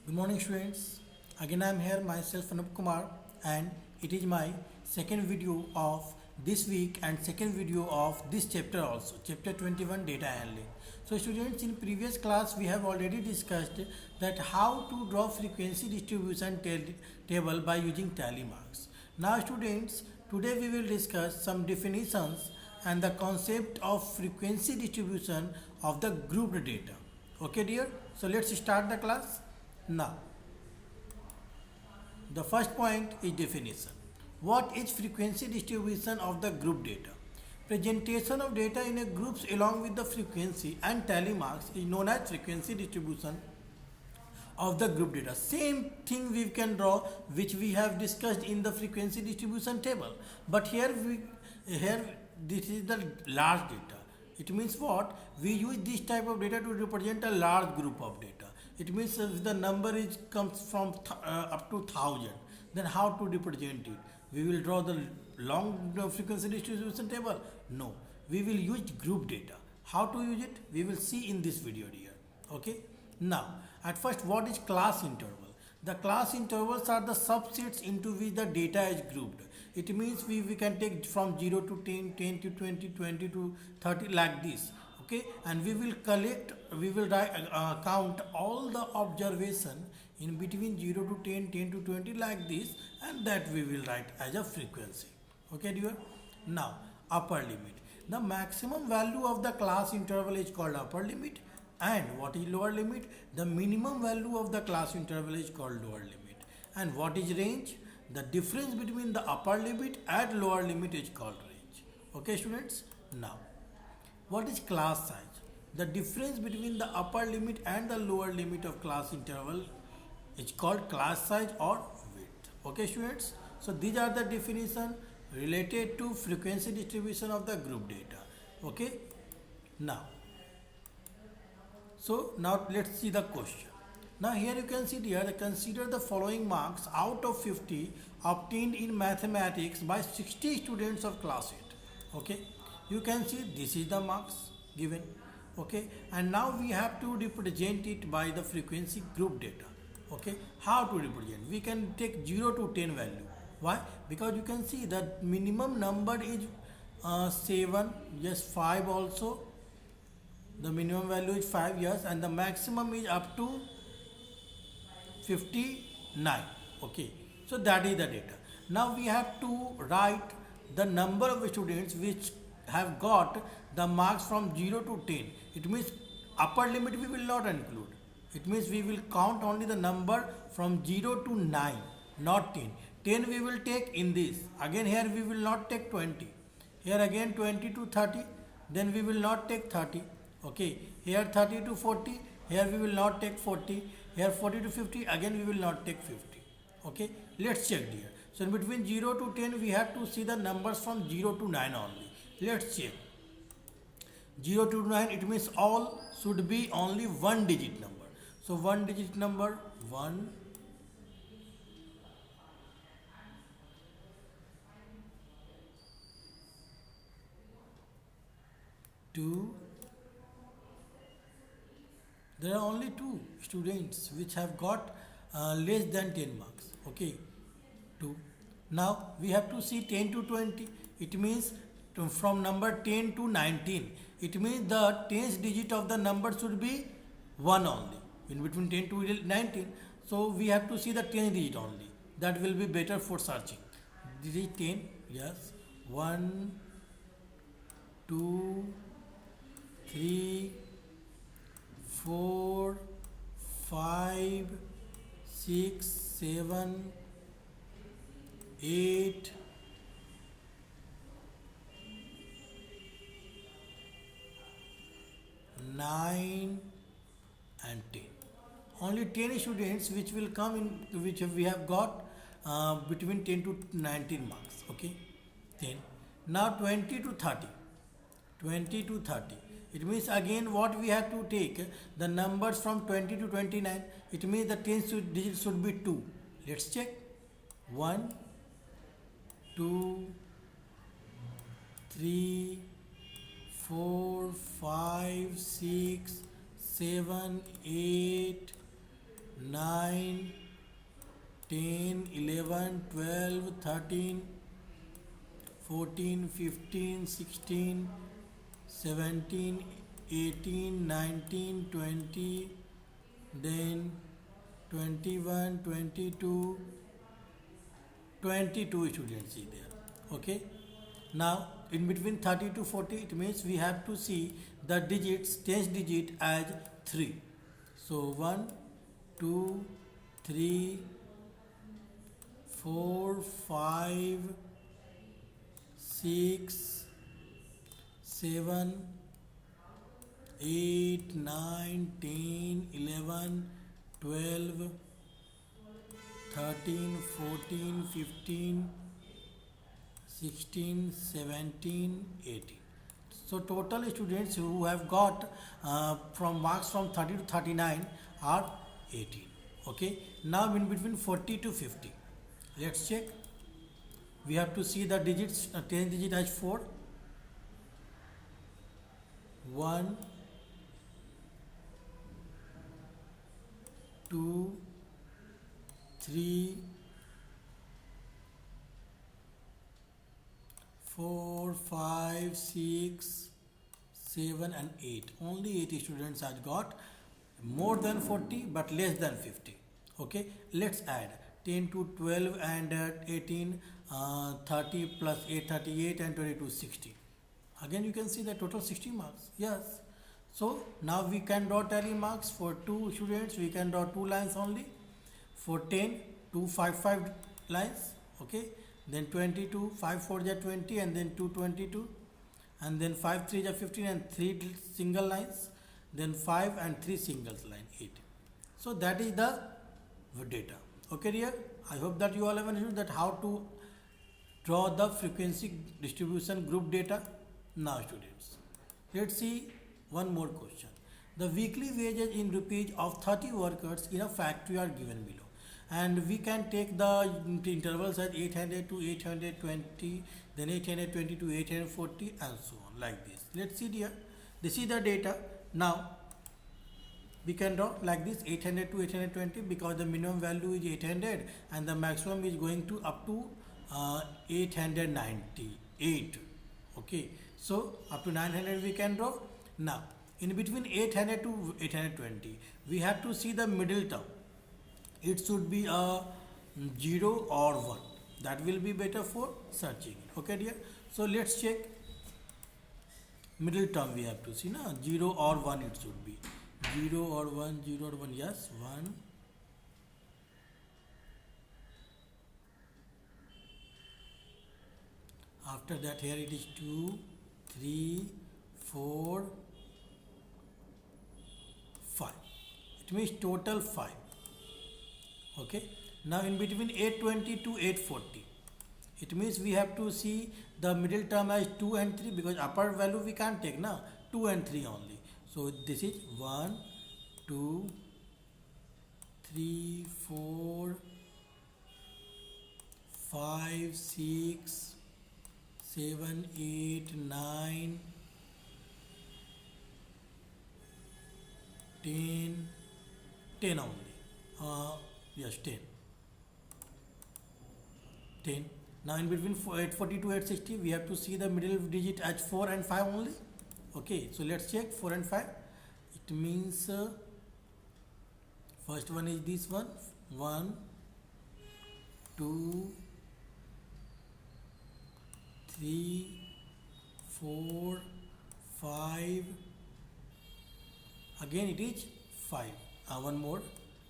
Good morning students. Again I am here myself Anup Kumar and it is my second video of this week and second video of this chapter also, chapter 21 data handling. So students, in previous class we have already discussed that how to draw frequency distribution table by using tally marks. Now students, today we will discuss some definitions and the concept of frequency distribution of the grouped data. Okay dear, so let's start the class. Now, the first point is definition. What is frequency distribution of the group data? Presentation of data in a groups along with the frequency and tally marks is known as frequency distribution of the group data. Same thing we can draw which we have discussed in the frequency distribution table. But here this is the large data. It means what? We use this type of data to represent a large group of data. It means if the number is comes from up to 1000, then how to represent it? We will draw the long frequency distribution table? No, we will use group data. How to use it? We will see in this video here. Okay. Now, at first, what is class interval? The class intervals are the subsets into which the data is grouped. It means we can take from 0 to 10, 10 to 20, 20 to 30 like this. Okay, and we will count all the observation in between 0 to 10, 10 to 20 like this, and that we will write as a frequency. Okay dear. Now, upper limit. The maximum value of the class interval is called upper limit, and what is lower limit? The minimum value of the class interval is called lower limit. And what is range? The difference between the upper limit and lower limit is called range. Okay students. Now, what is class size? The difference between the upper limit and the lower limit of class interval is called class size or width. Okay students. So these are the definition related to frequency distribution of the group data. Okay. Now let's see the question. Now here you can see here, consider the following marks out of 50 obtained in mathematics by 60 students of class 8. Okay, you can see this is the marks given. Okay, and now we have to represent it by the frequency group data. Okay, how to represent? We can take 0 to 10 value. Why? Because you can see that minimum number is 7, yes 5 also. The minimum value is 5 years and the maximum is up to 59. Okay, so that is the data. Now we have to write the number of students which have got the marks from 0 to 10. It means upper limit we will not include. It means we will count only the number from 0 to 9, not 10. 10 we will take in this. Again here we will not take 20. Here again 20 to 30. Then we will not take 30. Okay, here 30 to 40. Here we will not take 40. Here 40 to 50. Again we will not take 50. Okay, let's check here. So in between 0 to 10 we have to see the numbers from 0 to 9 only. Let's check. 0 to 9, it means all should be only one digit number. So one digit number 1, 2. There are only 2 students which have got less than 10 marks. Okay, 2. Now we have to see 10 to 20. It means from number 10 to 19. It means the 10th digit of the number should be 1 only. In between 10 to 19. So we have to see the 10th digit only. That will be better for searching. This is 10. Yes. 1, 2, 3, 4, 5, 6, 7, 8, 9 and 10. Only 10 students which will come in, which we have got between 10 to 19 marks. Okay, 10. Now 20 to 30. 20 to 30. It means again what we have to take the numbers from 20 to 29. It means the 10th digit should be 2. Let's check. 1, 2, 3, 4, 5, 6, 7, 8, 9, 10, 11, 12, 13, 14, 15, 16, 17, 18, 19, 20, then 21, 22, 22 students see there. Okay. Now in between 30 to 40, it means we have to see the digits, 10th digit as 3. So 1, 2, 3, 4, 5, 6, 7, 8, 9, 10, 11, 12, 13, 14, 15, 16, 17, 18. So total students who have got from marks from 30 to 39 are 18. Okay. Now in between 40 to 50, let's check. We have to see the digits. 10th digit as 4. 1, 2, 3, 4, 5, 6, 7 and 8. Only 80 students have got more than 40 but less than 50. Okay, let's add 10 to 12 and 18, 30 plus 8, 38 and 22, 60. Again you can see the total 60 marks. Yes. So now we can draw tally marks for 2 students. We can draw 2 lines only. For 10, 2, 5, 5 lines. Okay. Then 22, 5, 4 is 20 and then 2, 22. And then 5, 3 is 15 and 3 single lines. Then 5 and 3 singles line, 8. So that is the data. Okay dear. I hope that you all have understood that how to draw the frequency distribution group data. Now students, let's see one more question. The weekly wages in rupees of 30 workers in a factory are given below. And we can take the intervals as 800 to 820, then 820 to 840 and so on like this. Let's see here. This is the data. Now we can draw like this 800 to 820 because the minimum value is 800 and the maximum is going to up to 898. Okay. So up to 900 we can draw. Now in between 800 to 820 we have to see the middle term. It should be a 0 or 1. That will be better for searching. Okay dear. So let's check. Middle term we have to see, na 0 or 1 it should be. 0 or 1, 0 or 1, yes, 1. After that here it is 2, 3, 4, 5. It means total 5. Okay. Now in between 820 to 840. It means we have to see the middle term as 2 and 3 because upper value we can't take now. 2 and 3 only. So this is 1, 2, 3, 4, 5, 6, 7, 8, 9, 10, 10 only. Yes, 10. 10. Now in between 840 to 860 we have to see the middle digit as 4 and 5 only. Okay, so let's check 4 and 5. It means first one is this one. 1, 2, 3, 4, 5. Again it is 5. One more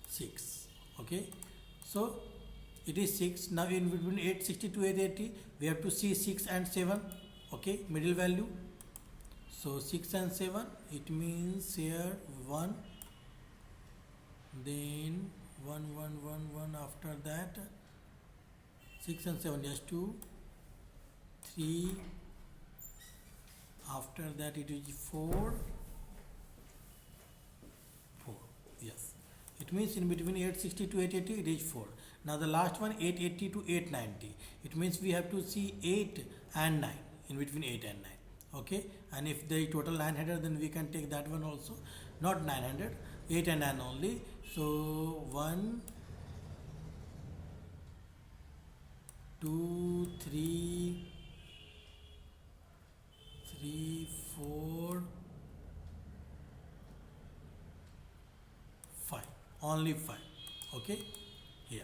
6. Okay, so it is 6. Now in between 860 to 880 we have to see 6 and 7. Okay, middle value. So 6 and 7, it means here 1, then 1, 1, 1, 1 after that 6 and 7, yes, 2, 3, after that it is 4, 4, yes. It means in between 860 to 880 it is 4. Now the last one 880 to 890. It means we have to see 8 and 9, in between 8 and 9. Okay, and if the total 900 then we can take that one also, not 900. 8 and 9 only. So 1, 2, 3, 4, 5. Only 5. Okay. Here.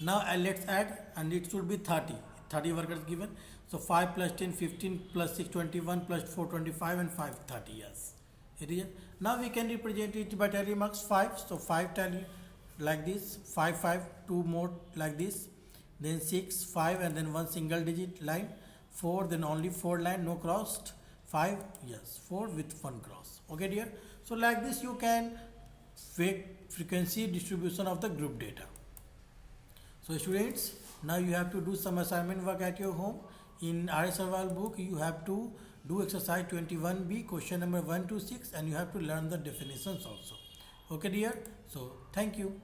Now let's add, and it should be 30. 30 workers given. So 5 plus 10, 15 plus 6, 21 plus 4, 25 and 5, 30. Yes. It is. Now we can represent it by tally marks 5. So 5 tally like this. 5, 5, 2 more like this. Then 6, 5 and then one single digit line. 4, then only 4 line, no crossed. 5, yes, 4 with 1 cross. Okay dear. So like this you can fake frequency distribution of the group data. So students, now you have to do some assignment work at your home. In RS Survival book, you have to do exercise 21B, question number 1 to 6, and you have to learn the definitions also. Okay dear. So thank you.